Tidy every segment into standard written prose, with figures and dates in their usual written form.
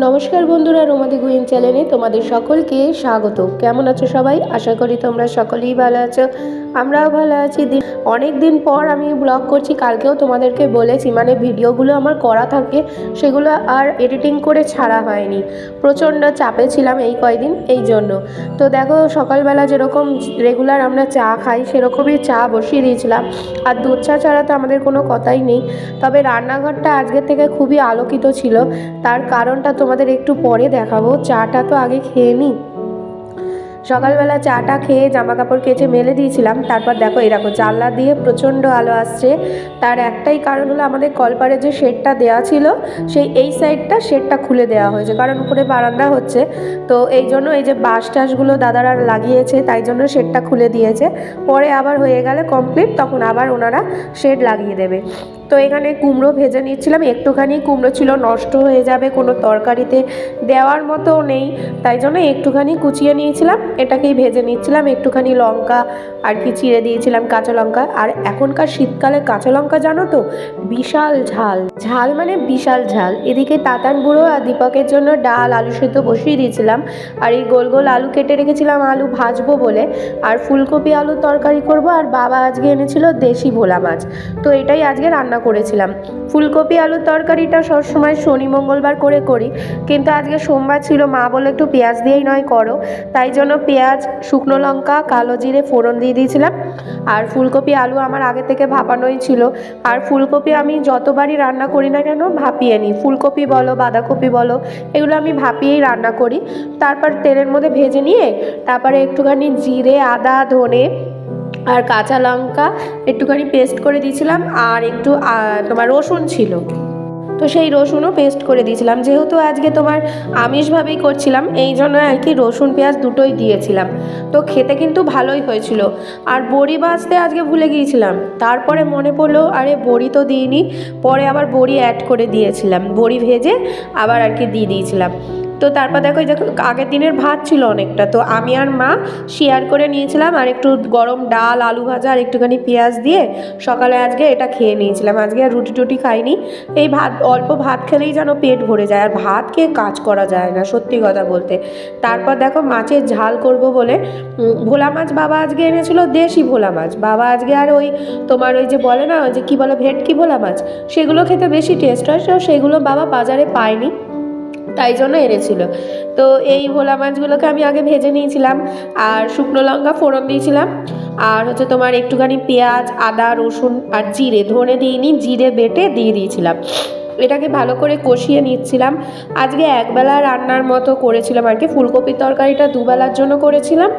নমস্কার বন্ধুরা, রোমাদি গুইন চ্যানেলে তোমাদের সকলকে স্বাগত। কেমন আছো সবাই? আশা করি তোমরা সকলেই ভালো আছো, আমরাও ভালো আছি। অনেক দিন পর আমি ব্লগ করছি। কালকেও তোমাদেরকে বলেছি, মানে ভিডিওগুলো আমার করা থাকে, সেগুলো আর এডিটিং করে ছাড়া হয়নি। প্রচণ্ড চাপে ছিলাম এই কয়দিন, এই জন্য। তো দেখো, সকালবেলা যেরকম রেগুলার আমরা চা খাই, সেরকমই চা বসিয়ে দিয়েছিলাম। আর দুধ চা ছাড়া তো আমাদের কোনো কথাই নেই। তবে রান্নাঘরটা আজকের থেকে খুবই আলোকিত ছিল। তার কারণটা তোমাদের একটু পরে দেখাবো। চাটা তো আগে খেয়ে নিই। সকালবেলা চাটা খেয়ে জামা কাপড় কেচে মেলে দিয়েছিলাম। তারপর দেখো, এরকম জানলা দিয়ে প্রচণ্ড আলো আসছে। তার একটাই কারণ হলো, আমাদের কলপারে যে শেডটা দেওয়া ছিল, সেই এই সাইডটা শেডটা খুলে দেওয়া হয়েছে, কারণ উপরে বারান্দা হচ্ছে। তো এই জন্য এই যে বাঁশ টাশগুলো দাদারা লাগিয়েছে, তাই জন্য শেডটা খুলে দিয়েছে। পরে আবার হয়ে গেলে কমপ্লিট, তখন আবার ওনারা শেড লাগিয়ে দেবে। তো এখানে কুমড়ো ভেজে নিচ্ছিলাম। একটুখানি কুমড়ো ছিল, নষ্ট হয়ে যাবে, কোনো তরকারিতে দেওয়ার মতো নেই, তাই জন্য একটুখানি কুচিয়ে নিয়েছিলাম। এটাকেই ভেজে নিচ্ছিলাম। একটুখানি লঙ্কা আর কি চিড়ে দিয়েছিলাম, কাঁচা লঙ্কা। আর এখনকার শীতকালে কাঁচা লঙ্কা জানো তো, বিশাল ঝাল ঝাল, মানে বিশাল ঝাল। এদিকে তাতান বুড়ো আর দীপকের জন্য ডাল আলু সেদ্ধ বসিয়ে দিয়েছিলাম। আর এই গোল গোল আলু কেটে রেখেছিলাম আলু ভাজবো বলে। আর ফুলকপি আলুর তরকারি করব। আর বাবা আজকে এনেছিল দেশি ভোলা মাছ, তো এটাই আজকে রান্না করেছিলাম। ফুলকপি আলুর তরকারিটা সবসময় শনি মঙ্গলবার করে করি, কিন্তু আজকে সোমবার ছিল, মা বলে একটু পেঁয়াজ দিয়েই নয় করো। তাই জন্য পেঁয়াজ, শুকনো লঙ্কা, কালো জিরে ফোড়ন দিয়ে দিয়েছিলাম। আর ফুলকপি আলু আমার আগে থেকে ভাপানোই ছিল। আর ফুলকপি আমি যতবারই রান্না করি না কেন ভাপিয়ে নিই। ফুলকপি বলো, বাঁধাকপি বলো, এগুলো আমি ভাপিয়েই রান্না করি। তারপর তেলের মধ্যে ভেজে নিয়ে, তারপরে একটুখানি জিরে, আদা, ধনে আর কাঁচা লঙ্কা একটুখানি পেস্ট করে দিয়েছিলাম। আর একটু তোমার রসুন ছিল, তো সেই রসুনও পেস্ট করে দিয়েছিলাম। যেহেতু আজকে তোমার আমিষভাবেই করছিলাম, এই জন্য আর কি রসুন পেঁয়াজ দুটোই দিয়েছিলাম। তো খেতে কিন্তু ভালোই হয়েছিল। আর বড়ি ভাজতে আজকে ভুলে গিয়েছিলাম, তারপরে মনে পড়লো আরে বড়ি তো দিইনি। পরে আবার বড়ি অ্যাড করে দিয়েছিলাম, বড়ি ভেজে আবার আর কি দিয়ে দিয়েছিলাম। তো তারপর দেখো, এই যে আগের দিনের ভাত ছিল অনেকটা, তো আমি আর মা শেয়ার করে নিয়েছিলাম। আর একটু গরম ডাল, আলু ভাজা আর একটুখানি পেঁয়াজ দিয়ে সকালে আজকে এটা খেয়ে নিয়েছিলাম। আজকে আর রুটি টুটি খাইনি। এই ভাত, অল্প ভাত খেলেই যেন পেট ভরে যায়, আর ভাত খেয়ে কাজ করা যায় না, সত্যি কথা বলতে। তারপর দেখো, মাছের ঝাল করব বলে ভোলা মাছ বাবা আজকে এনেছিল, দেশি ভোলা মাছ। বাবা আজকে আর ওই তোমার ওই যে বলে না, ওই যে কী বলে, ভেটকি ভোলা মাছ, সেগুলো খেতে বেশি টেস্ট হয়। তো সেগুলো বাবা বাজারে পায়নি, তাই জন্য এনেছিল। তো এই ভোলা মাছগুলোকে আমি আগে ভেজে নিয়েছিলাম। আর শুকনো লঙ্কা ফোড়ন দিয়েছিলাম। আর হচ্ছে তোমার একটুখানি পেঁয়াজ, আদা, রসুন আর জিরে, ধনে দিইনি, জিরে বেটে দিয়ে দিয়েছিলাম। এটাকে ভালো করে কষিয়ে নিচ্ছিলাম। আজকে একবেলা রান্নার মতো করেছিলাম আর কি। ফুলকপির তরকারিটা দুবেলার জন্য করেছিলাম,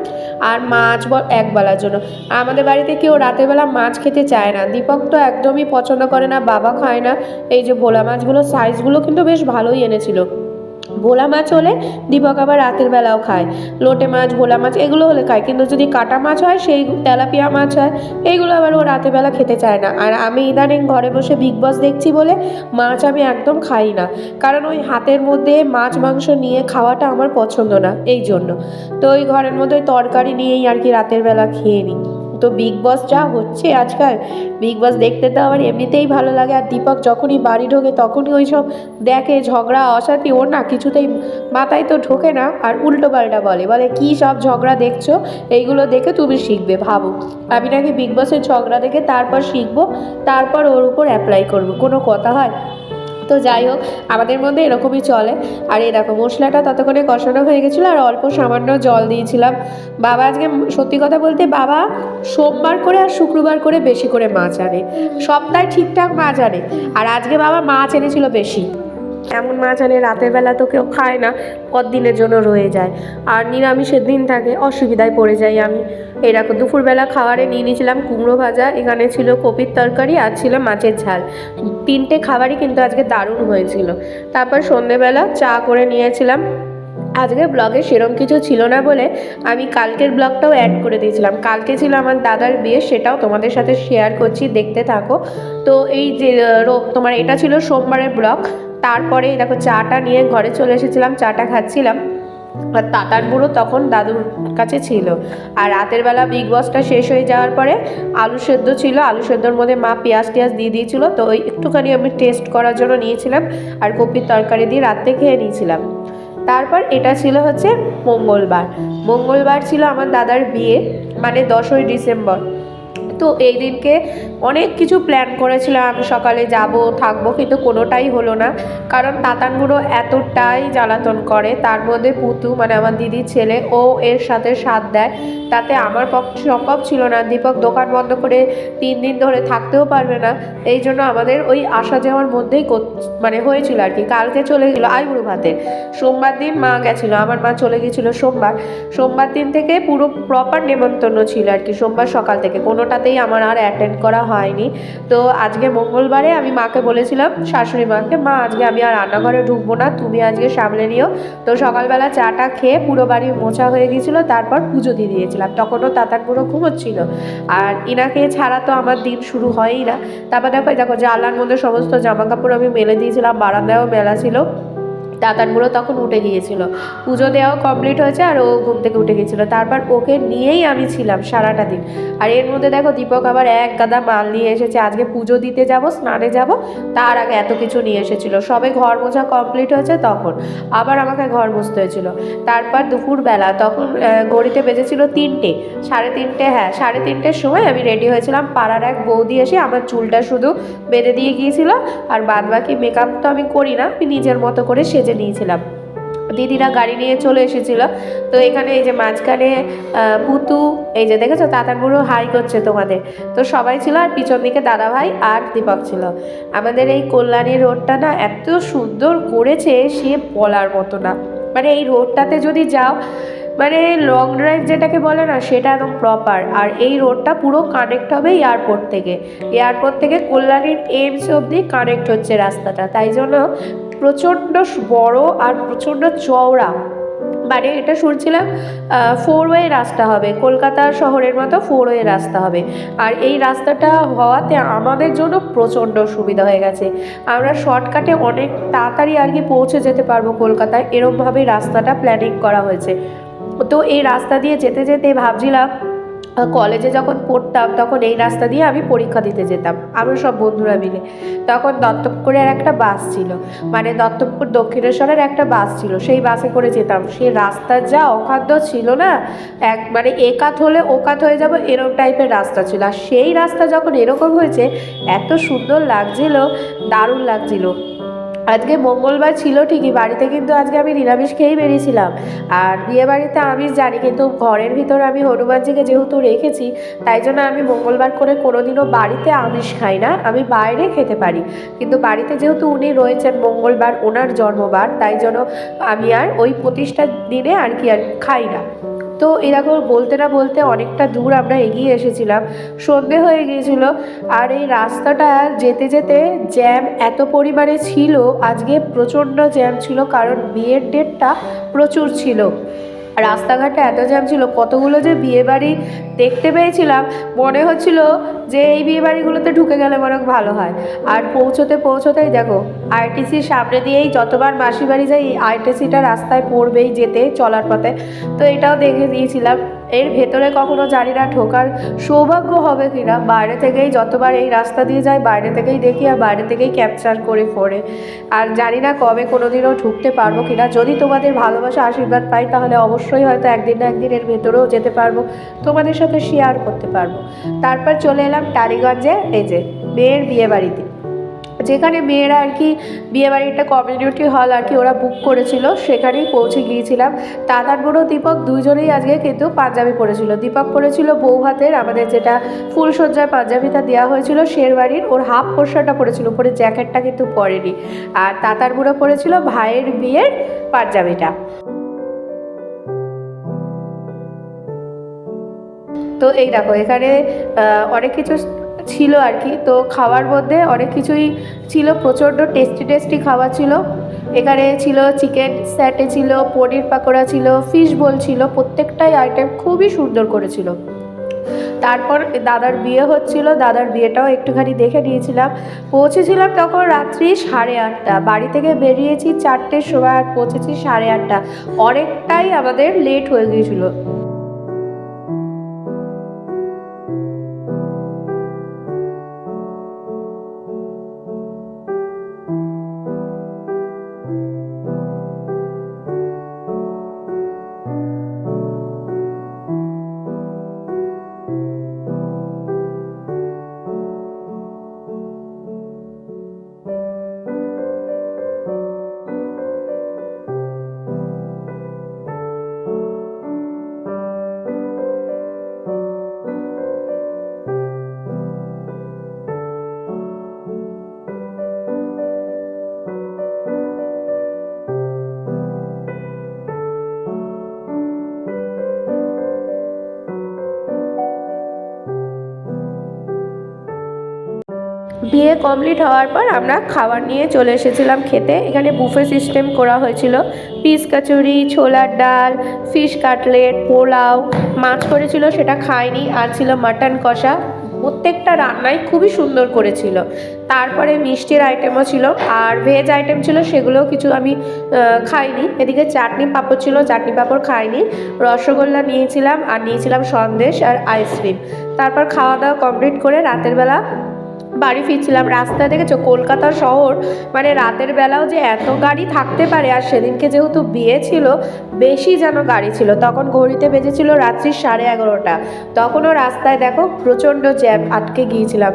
আর মাছ একবেলার জন্য। আমাদের বাড়িতে কেউ রাতের বেলা মাছ খেতে চায় না। দীপক তো একদমই পছন্দ করে না, বাবা খায় না। এই যে ভোলা মাছগুলো, সাইজগুলো কিন্তু বেশ ভালোই এনেছিল। ভোলা মাছ হলে দীপক আবার রাতের বেলাও খায়। লোটে মাছ, ভোলা মাছ এগুলো হলে খায়, কিন্তু যদি কাটা মাছ হয়, সেই তেলাপিয়া মাছ হয়, এইগুলো আবার ও রাতের বেলা খেতে চায় না। আর আমি ইদানিং ঘরে বসে বিগ বস দেখছি বলে মাছ আমি একদম খাই না, কারণ ওই হাতের মধ্যে মাছ মাংস নিয়ে খাওয়াটা আমার পছন্দ না, এই জন্য। তো ওই ঘরের মধ্যে তরকারি নিয়েই আর কি রাতের বেলা খেয়ে নিই। তো বিগ বস যা হচ্ছে আজকাল, বিগ বস দেখতে তো আমার এমনিতেই ভালো লাগে। আর দীপক যখনই বাড়ি ঢোকে তখনই ওই সব দেখে, ঝগড়া অশান্তি, ওর না কিছুতেই মাথায় তো ঢোকে না। আর উল্টো পাল্টা বলে বলে কী সব ঝগড়া দেখছো, এইগুলো দেখে তুমি শিখবে। ভাবো, আমি নাকি বিগ বসের ঝগড়া দেখে তারপর শিখবো, তারপর ওর উপর অ্যাপ্লাই করবো, কোনো কথা হয়? তো যাই হোক, আমাদের মধ্যে এরকমই চলে। আর এই দেখো, মশলাটা ততক্ষণে কষানো হয়ে গেছিলো, আর অল্প সামান্য জল দিয়েছিলাম। বাবা আজকে, সত্যি কথা বলতে, বাবা সোমবার করে আর শুক্রবার করে বেশি করে মাছ আনে, সপ্তাহে ঠিকঠাক মাছ আনে। আর আজকে বাবা মাছ এনেছিল বেশি। এমন মাছ আনে রাতের বেলা তো কেউ খায় না, কতদিনের জন্য রয়ে যায়। আর নিরামিষের দিন থাকে, অসুবিধায় পড়ে যাই আমি। এরকম দুপুরবেলা খাবারে নিয়ে নিয়েছিলাম কুমড়ো ভাজা, এখানে ছিল কপির তরকারি, আর ছিল মাছের ঝাল। তিনটে খাবারই কিন্তু আজকে দারুণ হয়েছিল। তারপর সন্ধেবেলা চা করে নিয়েছিলাম। আজকের ব্লগে সেরম কিছু ছিল না বলে আমি কালকের ব্লগটাও অ্যাড করে দিয়েছিলাম। কালকে ছিল আমার দাদার বিয়ে, সেটাও তোমাদের সাথে শেয়ার করছি, দেখতে থাকো। তো এই যে তোমার এটা ছিল সোমবারের ব্লগ। তারপরে দেখো, চাটা নিয়ে ঘরে চলে এসেছিলাম, চাটা খাচ্ছিলাম। আর তাতার বুড়ো তখন দাদুর কাছে ছিল। আর রাতের বেলা বিগ বসটা শেষ হয়ে যাওয়ার পরে আলু সেদ্ধ ছিল, আলু সেদ্ধর মধ্যে মা পেঁয়াজ টিয়াজ দিয়ে দিয়েছিল, তো ওই একটুখানি আমি টেস্ট করার জন্য নিয়েছিলাম আর কপির তরকারি দিয়ে রাত্রে খেয়ে নিয়েছিলাম। তারপর এটা ছিল হচ্ছে মঙ্গলবার ছিল আমার দাদার বিয়ে, মানে 10ই ডিসেম্বর। তো এই দিনকে অনেক কিছু প্ল্যান করেছিলাম, আমি সকালে যাব থাকবো, কিন্তু কোনোটাই হলো না। কারণ তাতান বুড়ো এতটাই জ্বালাতন করে, তার মধ্যে পুতু মানে আমার দিদির ছেলে ও এর সাথে সাথ দেয়, তাতে আমার পক্ষে সম্ভব ছিল না। দীপক দোকান বন্ধ করে 3 দিন ধরে থাকতেও পারবে না, এই জন্য আমাদের ওই আসা যাওয়ার মধ্যেই মানে হয়েছিল আর কি। কালকে চলে গেলো আইবুড়ো ভাতে, সোমবার দিন মা গেছিলো, আমার মা চলে গেছিলো সোমবার দিন থেকে পুরো প্রপার নেমন্তন্ন ছিল আর কি। সোমবার সকাল থেকে কোনোটাতেই আমার আর অ্যাটেন্ড করা হয়নি। তো আজকে মঙ্গলবারে আমি মাকে বলেছিলাম, শাশুড়ি মাকে, মা আজকে আমি আর রান্নাঘরে ঢুকবো না, তুমি আজকে সামলে নিও। তো সকালবেলা চাটা খেয়ে পুরো বাড়ি মোছা হয়ে গিয়েছিলো, তারপর পুজো দিয়ে দিয়েছিলাম। তখনও তাতার পুরো ঘুমোচ্ছিল, আর ইনাকে ছাড়া তো আমার দিন শুরু হয়ই না। তারপর দেখো জানলার মধ্যে সমস্ত জামা কাপড় আমি মেলে দিয়েছিলাম, বারান্দায়ও মেলা ছিল। তাতানগুলো তখন উঠে গিয়েছিল, পুজো দেওয়াও কমপ্লিট হয়েছে আর ও ঘুম থেকে উঠে গিয়েছিলো। তারপর ওকে নিয়েই আমি ছিলাম সারাটা দিন। আর এর মধ্যে দেখো দীপক আবার এক গাদা মাল নিয়ে এসেছে, আজকে পুজো দিতে যাব, স্নানে যাব, তার আগে এত কিছু নিয়ে এসেছিলো। সবে ঘর মোছা কমপ্লিট হয়েছে তখন আবার আমাকে ঘর মুছতে হয়েছিল। তারপর দুপুরবেলা তখন ঘড়িতে বেজেছিল 3টে, 3:30, হ্যাঁ 3:30-র সময় আমি রেডি হয়েছিলাম। পাড়ার এক বৌদি এসে আমার চুলটা শুধু বেঁধে দিয়ে গিয়েছিল, আর বাদ বাকি মেকআপ তো আমি করি না, আমি নিজের মতো করে সেজে নিয়েছিলাম। দিদিরা গাড়ি নিয়ে চলে এসেছিল। তো এখানে এই যে মাঝখানে পুতু, এই যে দেখেছো তাতার বুড়ো হাই করছে তোমাদের, তো সবাই ছিল। আর পিছন দিকে দাদাভাই আর দীপক ছিল। আমাদের এই কল্যাণী রোডটা না এত সুন্দর করেছে, সে বলার মতো না। মানে এই রোডটাতে যদি যাও, মানে লং ড্রাইভ যেটাকে বলে না, সেটা একদম প্রপার। আর এই রোডটা পুরো কানেক্ট হবে এয়ারপোর্ট থেকে কল্যাণীর এইমস অবধি কানেক্ট হচ্ছে রাস্তাটা, তাই জন্য প্রচণ্ড বড় আর প্রচণ্ড চওড়া। মানে এটা শুনছিলাম 4 ওয়ে রাস্তা হবে, কলকাতা শহরের মতো 4 ওয়ে রাস্তা হবে। আর এই রাস্তাটা হওয়াতে আমাদের জন্য প্রচণ্ড সুবিধা হয়ে গেছে, আমরা শর্টকাটে অনেক তাড়াতাড়ি আর কি পৌঁছে যেতে পারবো কলকাতায়, এরমভাবে রাস্তাটা প্ল্যানিং করা হয়েছে। তো এই রাস্তা দিয়ে যেতে যেতে ভাবছিলাম, কলেজে যখন পড়তাম তখন এই রাস্তা দিয়ে আমি পরীক্ষা দিতে যেতাম, আমরা সব বন্ধুরা মিলে। তখন দত্তপুরের একটা বাস ছিল, মানে দত্তপুর দক্ষিণেশ্বরের একটা বাস ছিল, সেই বাসে করে যেতাম। সেই রাস্তা যা অখাদ্য ছিল না, মানে একাত হলে ওকাত হয়ে যাবো এরকম টাইপের রাস্তা ছিল। আর সেই রাস্তা যখন এরকম হয়েছে, এত সুন্দর লাগছিল, দারুণ লাগছিল। আজকে মঙ্গলবার ছিল ঠিকই, বাড়িতে কিন্তু আজকে আমি নিরামিষ খেয়েই বেরিয়েছিলাম। আর বিয়ে বাড়িতে আমিষ জানি, কিন্তু ঘরের ভিতর আমি হনুমানজিকে যেহেতু রেখেছি, তাই জন্য আমি মঙ্গলবার করে কোনোদিনও বাড়িতে আমিষ খাই না, আমি বাইরে খেতে পারি। কিন্তু বাড়িতে যেহেতু উনি রয়েছেন, মঙ্গলবার ওনার জন্মবার, তাই জন্য আমি আর ওই প্রতিষ্ঠার দিনে আর কি আর খাই না। তো এরকম বলতে না বলতে অনেকটা দূর আমরা এগিয়ে এসেছিলাম, সন্ধে হয়ে গিয়েছিল। আর এই রাস্তাটা যেতে যেতে জ্যাম এত পরিমাণে ছিল, আজকে প্রচণ্ড জ্যাম ছিল, কারণ বিয়ের ডেটটা প্রচুর ছিল। রাস্তাঘাটে এত জ্যাম ছিল, কতগুলো যে বিয়েবাড়ি দেখতে পেয়েছিলাম, মনে হচ্ছিল যে এই বিয়েবাড়িগুলোতে ঢুকে গেলে বরং ভালো হয়। আর পৌঁছতেই দেখো আরটিসির সামনে দিয়েই যতবার মাসি বাড়ি যাই, এই আরটিসিটা রাস্তায় পড়বেই যেতে চলার পথে, তো এটাও দেখে দিয়েছিলাম। এর ভেতরে কখনো জানি না ঢোকার সৌভাগ্য হবে কিনা, বাইরে থেকেই যতবার এই রাস্তা দিয়ে যাই বাইরে থেকেই দেখি, আর বাইরে থেকেই ক্যাপচার করে ফোনে। আর জানি না কবে কোনোদিনও ঢুকতে পারবো কিনা, যদি তোমাদের ভালোবাসা আশীর্বাদ পাই তাহলে অবশ্যই হয়তো একদিন না একদিন এর ভেতরেও যেতে পারবো, তোমাদের সাথে শেয়ার করতে পারবো। তারপর চলে এলাম টালিগঞ্জে, এই যে মেয়ের বিয়ে বাড়িতে, যেখানে মেয়েরা আর কি বিয়েবাড়ির একটা কমিউনিটি হল আর কি ওরা বুক করেছিল, সেখানেই পৌঁছে গিয়েছিলাম। তাতার বুড়ো দীপক দুইজনেই আজকে কিন্তু পাঞ্জাবি পরেছিল। দীপক পরেছিল বউ ভাতের, আমাদের যেটা ফুলসজ্জার পাঞ্জাবিটা দেওয়া হয়েছিল শেরবাড়ির, ওর হাফ পোশাকটা পরেছিল, উপরে জ্যাকেটটা কিন্তু পরেনি। আর তাতার বুড়ো পরেছিল ভাইয়ের বিয়ের পাঞ্জাবিটা। তো এই দেখো এখানে অনেক কিছু ছিল আর কি, তো খাওয়ার মধ্যে অনেক কিছুই ছিল, প্রচণ্ড টেস্টি খাবার ছিল। এখানে ছিল চিকেন স্যাটে, ছিল পনির পাকোড়া, ছিল ফিশ বোল, ছিল প্রত্যেকটাই আইটেম খুবই সুন্দর করেছিল। তারপর দাদার বিয়ে হচ্ছিল, দাদার বিয়েটাও একটুখানি দেখে নিয়েছিলাম। পৌঁছেছিলাম তখন রাত্রি 8:30, বাড়ি থেকে বেরিয়েছি 4টের সময় আর পৌঁছেছি 8:30। অনেকটাই আমাদের লেট হয়ে গিয়েছিলো। বিয়ে কমপ্লিট হওয়ার পর আমরা খাবার নিয়ে চলে এসেছিলাম খেতে। এখানে বুফে সিস্টেম করা হয়েছিল। পিস কচুরি, ছোলার ডাল, ফিশ কাটলেট, পোলাও, মাছ করেছিল সেটা খাইনি, আর ছিল মাটন কষা। প্রত্যেকটা রান্নাই খুবই সুন্দর করেছিল। তারপরে মিষ্টির আইটেমও ছিল, আর ভেজ আইটেম ছিল, সেগুলোও কিছু আমি খাইনি। এদিকে চাটনি পাঁপড় ছিল, চাটনি পাঁপড় খাইনি। রসগোল্লা নিয়েছিলাম, আর নিয়েছিলাম সন্দেশ আর আইসক্রিম। তারপর খাওয়া দাওয়া কমপ্লিট করে রাতের বেলা বাড়ি ফিরছিলাম। রাস্তায় দেখেছো কলকাতা শহর, মানে রাতের বেলাও যে এত গাড়ি থাকতে পারে। আর সেদিনকে যেহেতু বিয়ে ছিল, বেশি যেন গাড়ি ছিল। তখন ঘড়িতে বেজেছিল রাত্রি 11:30। তখনও রাস্তায় দেখো প্রচণ্ড জ্যাম, আটকে গিয়েছিলাম।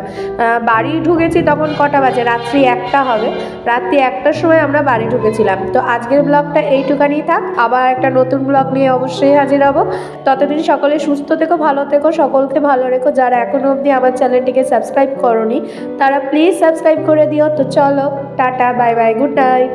বাড়ি ঢুকেছি তখন কটা বাজে, রাত্রি 1টা হবে। রাত্রি 1টার সময় আমরা বাড়ি ঢুকেছিলাম। তো আজকের ব্লগটা এইটুখানি থাক, আবার একটা নতুন ব্লগ নিয়ে অবশ্যই হাজির হব। ততদিন সকলে সুস্থ থেকো, ভালো থেকো, সকলকে ভালো রেখো। যারা এখনও অবধি আমার চ্যানেলটিকে সাবস্ক্রাইব করোনি তারা প্লিজ সাবস্ক্রাইব করে দিও। তো চলো, tata, bye bye, good night.